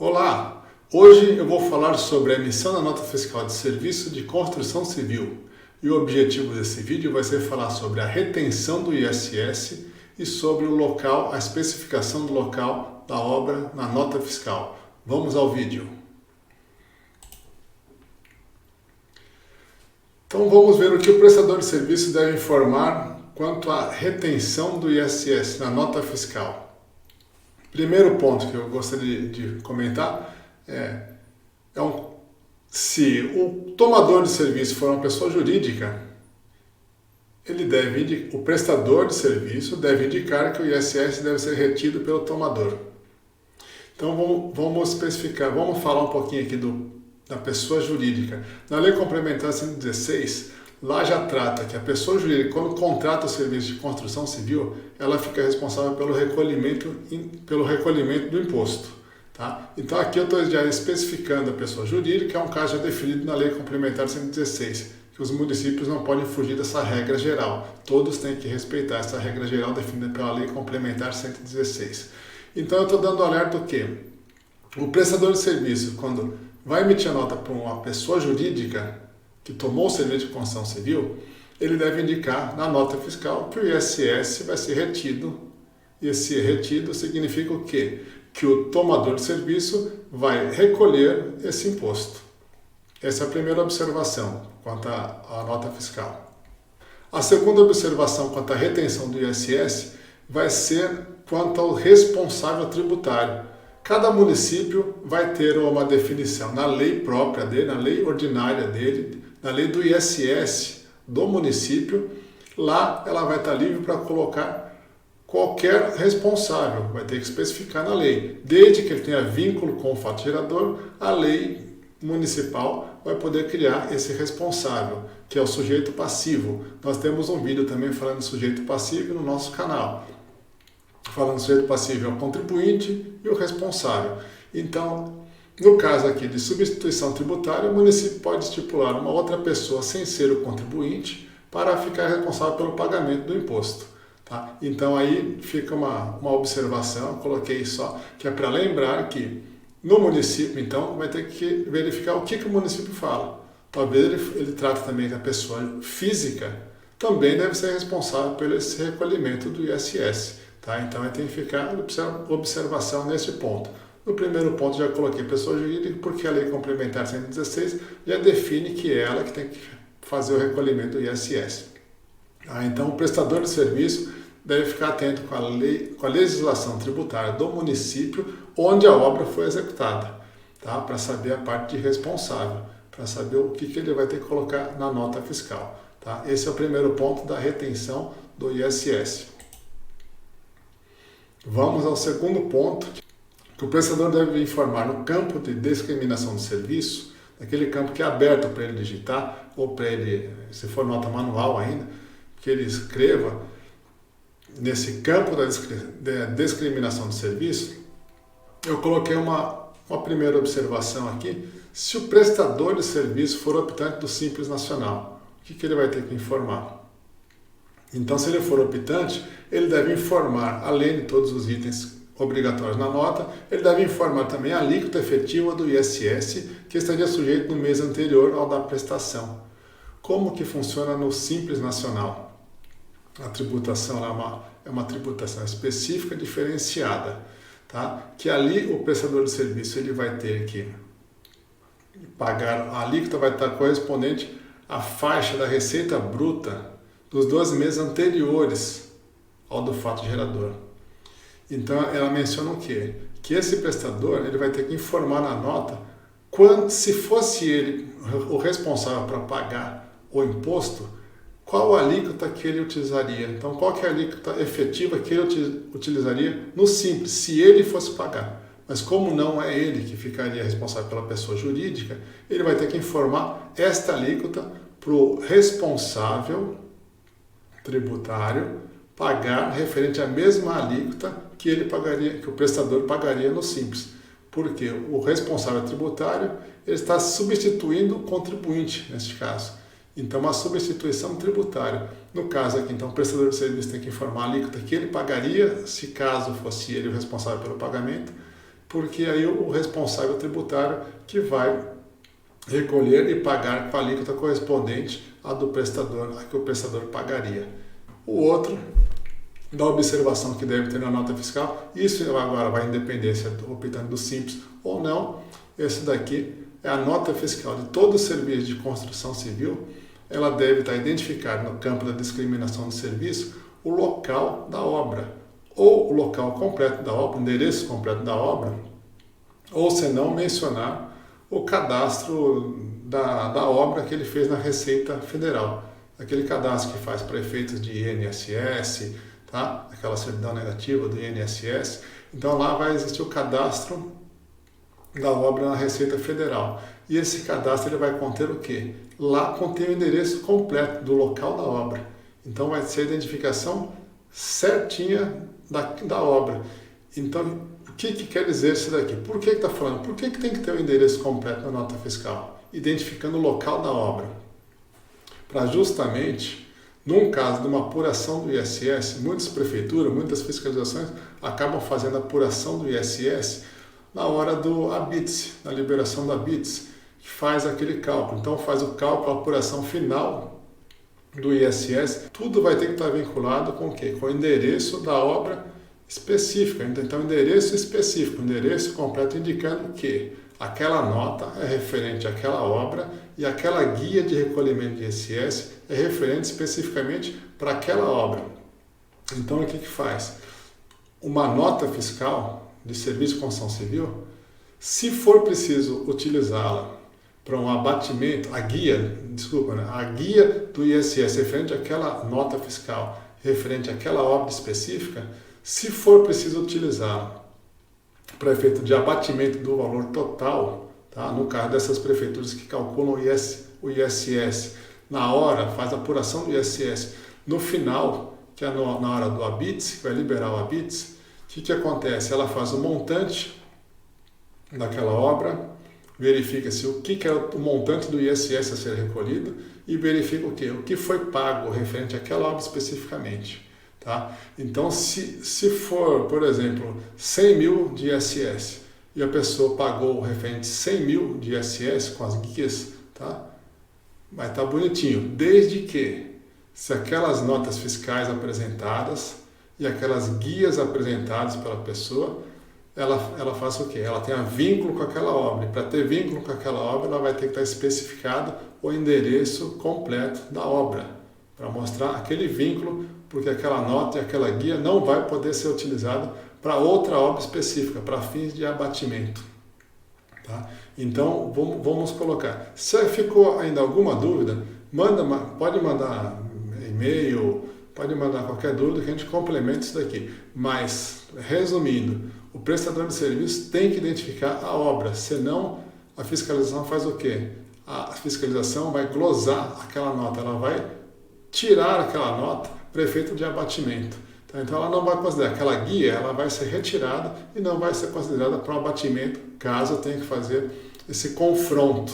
Olá! Hoje eu vou falar sobre a emissão da nota fiscal de serviço de construção civil. E o objetivo desse vídeo vai ser falar sobre a retenção do ISS e sobre o local, a especificação do local da obra na nota fiscal. Vamos ao vídeo. Então vamos ver o que o prestador de serviço deve informar quanto à retenção do ISS na nota fiscal. Primeiro ponto que eu gostaria de comentar se o tomador de serviço for uma pessoa jurídica, o prestador de serviço deve indicar que o ISS deve ser retido pelo tomador. Então vamos especificar, vamos falar um pouquinho aqui da pessoa jurídica. Na Lei Complementar 116, lá já trata que a pessoa jurídica, quando contrata o serviço de construção civil, ela fica responsável pelo recolhimento do imposto. Tá? Então aqui eu estou já especificando a pessoa jurídica, é um caso já definido na Lei Complementar 116, que os municípios não podem fugir dessa regra geral. Todos têm que respeitar essa regra geral definida pela Lei Complementar 116. Então eu estou dando alerta o quê? O prestador de serviço, quando vai emitir a nota para uma pessoa jurídica que tomou o serviço de construção civil, ele deve indicar na nota fiscal que o ISS vai ser retido. E esse retido significa o quê? Que o tomador de serviço vai recolher esse imposto. Essa é a primeira observação quanto à nota fiscal. A segunda observação quanto à retenção do ISS vai ser quanto ao responsável tributário. Cada município vai ter uma definição na lei própria dele, na lei ordinária dele, na lei do ISS do município. Lá ela vai estar livre para colocar qualquer responsável, vai ter que especificar na lei. Desde que ele tenha vínculo com o fato gerador, a lei municipal vai poder criar esse responsável, que é o sujeito passivo. Nós temos um vídeo também falando de sujeito passivo no nosso canal. Falando do sujeito passivo é o contribuinte e o responsável. Então, no caso aqui de substituição tributária, o município pode estipular uma outra pessoa sem ser o contribuinte para ficar responsável pelo pagamento do imposto. Tá? Então aí fica uma observação, eu coloquei só, que é para lembrar que no município, então, vai ter que verificar o que o município fala. Talvez ele trate também que a pessoa física também deve ser responsável pelo esse recolhimento do ISS. Tá? Então aí tem que ficar observação nesse ponto. No primeiro ponto já coloquei pessoa jurídica, porque a Lei Complementar 116 já define que é ela que tem que fazer o recolhimento do ISS. Então o prestador de serviço deve ficar atento com a legislação tributária do município onde a obra foi executada, tá? Para saber a parte de responsável, para saber o que ele vai ter que colocar na nota fiscal. Tá? Esse é o primeiro ponto da retenção do ISS. Vamos ao segundo ponto, que o prestador deve informar no campo de discriminação de serviço, naquele campo que é aberto para ele digitar, ou para ele, se for nota manual ainda, que ele escreva nesse campo da discriminação de serviço. Eu coloquei uma primeira observação aqui: se o prestador de serviço for optante do Simples Nacional, o que ele vai ter que informar? Então, se ele for optante, ele deve informar, além de todos os itens obrigatórios na nota, ele deve informar também a alíquota efetiva do ISS que estaria sujeito no mês anterior ao da prestação. Como que funciona no Simples Nacional? A tributação é uma tributação específica, diferenciada, tá? Que ali o prestador de serviço ele vai ter que pagar, a alíquota vai estar correspondente à faixa da receita bruta dos 12 meses anteriores ao do fato gerador. Então ela menciona o quê? Que esse prestador ele vai ter que informar na nota se fosse ele o responsável para pagar o imposto, qual a alíquota que ele utilizaria. Então qual que é a alíquota efetiva que ele utilizaria no Simples, se ele fosse pagar. Mas como não é ele que ficaria responsável pela pessoa jurídica, ele vai ter que informar esta alíquota para o responsável tributário pagar referente à mesma alíquota que o prestador pagaria no Simples. Porque o responsável tributário ele está substituindo o contribuinte neste caso. Então, uma substituição tributária. No caso aqui, então, o prestador de serviço tem que informar a alíquota que ele pagaria, se caso fosse ele o responsável pelo pagamento, porque aí o responsável tributário que vai recolher e pagar com a alíquota correspondente à do prestador, a que o prestador pagaria. O outro, da observação que deve ter na nota fiscal, isso agora vai depender se é optando do simples ou não. Esse daqui é a nota fiscal de todo o serviço de construção civil. Ela deve estar identificada no campo da discriminação de serviço o local da obra, ou o local completo da obra, o endereço completo da obra, ou se não mencionar o cadastro da obra que ele fez na Receita Federal. Aquele cadastro que faz para efeitos de INSS, tá? Aquela certidão negativa do INSS. Então lá vai existir o cadastro da obra na Receita Federal. E esse cadastro ele vai conter o quê? Lá contém o endereço completo do local da obra. Então vai ser a identificação certinha da obra. Então, o que quer dizer isso daqui? Por que está falando? Por que tem que ter o endereço completo na nota fiscal? Identificando o local da obra. Para justamente, num caso de uma apuração do ISS, muitas prefeituras, muitas fiscalizações acabam fazendo a apuração do ISS na hora do ABITS, na liberação do ABITS, que faz aquele cálculo. Então faz o cálculo, a apuração final do ISS, tudo vai ter que estar vinculado com o quê? Com o endereço da obra específica. Então endereço específico, endereço completo indicando que aquela nota é referente àquela obra e aquela guia de recolhimento de ISS é referente especificamente para aquela obra. Então o que faz? Uma nota fiscal de serviço de construção civil, se for preciso utilizá-la para um abatimento, a guia do ISS referente àquela nota fiscal, referente àquela obra específica, se for preciso utilizá-la para efeito de abatimento do valor total, tá? No caso dessas prefeituras que calculam o ISS na hora, faz a apuração do ISS no final, que é na hora do ABITS, que vai liberar o ABITS, o que acontece? Ela faz o montante daquela obra, verifica-se o que é o montante do ISS a ser recolhido e verifica o quê? O que foi pago referente àquela obra especificamente. Tá? Então, se for, por exemplo, 100 mil de ISS e a pessoa pagou referente 100 mil de ISS com as guias, tá? Vai estar bonitinho, desde que se aquelas notas fiscais apresentadas e aquelas guias apresentadas pela pessoa, ela faça o quê? Ela tenha vínculo com aquela obra. E para ter vínculo com aquela obra, ela vai ter que estar especificado o endereço completo da obra, para mostrar aquele vínculo, porque aquela nota e aquela guia não vai poder ser utilizada para outra obra específica, para fins de abatimento. Tá? Então, vamos colocar. Se ficou ainda alguma dúvida, pode mandar e-mail, pode mandar qualquer dúvida que a gente complementa isso daqui. Mas, resumindo, o prestador de serviço tem que identificar a obra, senão a fiscalização faz o quê? A fiscalização vai glosar aquela nota, ela vai tirar aquela nota para efeito de abatimento. Então ela não vai considerar aquela guia, ela vai ser retirada e não vai ser considerada para o abatimento, caso eu tenha que fazer esse confronto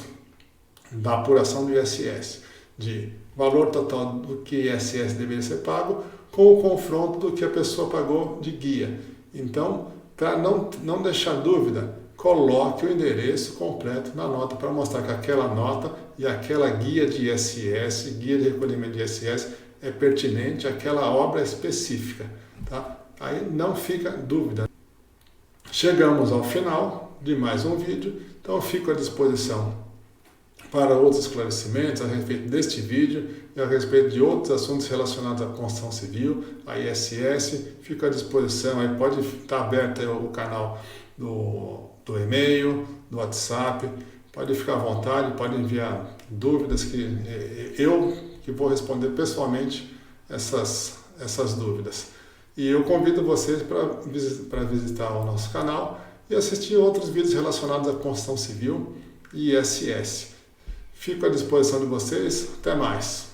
da apuração do ISS, de valor total do que ISS deveria ser pago, com o confronto do que a pessoa pagou de guia. Então, para não deixar dúvida, coloque o endereço completo na nota para mostrar que aquela nota e aquela guia de ISS, guia de recolhimento de ISS, é pertinente àquela obra específica. Tá? Aí não fica dúvida. Chegamos ao final de mais um vídeo, então eu fico à disposição para outros esclarecimentos a respeito deste vídeo e a respeito de outros assuntos relacionados à construção civil, à ISS. Fico à disposição, aí pode estar aberto aí o canal do e-mail, do WhatsApp, pode ficar à vontade, pode enviar dúvidas que eu vou responder pessoalmente essas dúvidas. E eu convido vocês para visitar o nosso canal e assistir outros vídeos relacionados à construção civil e ISS. Fico à disposição de vocês. Até mais.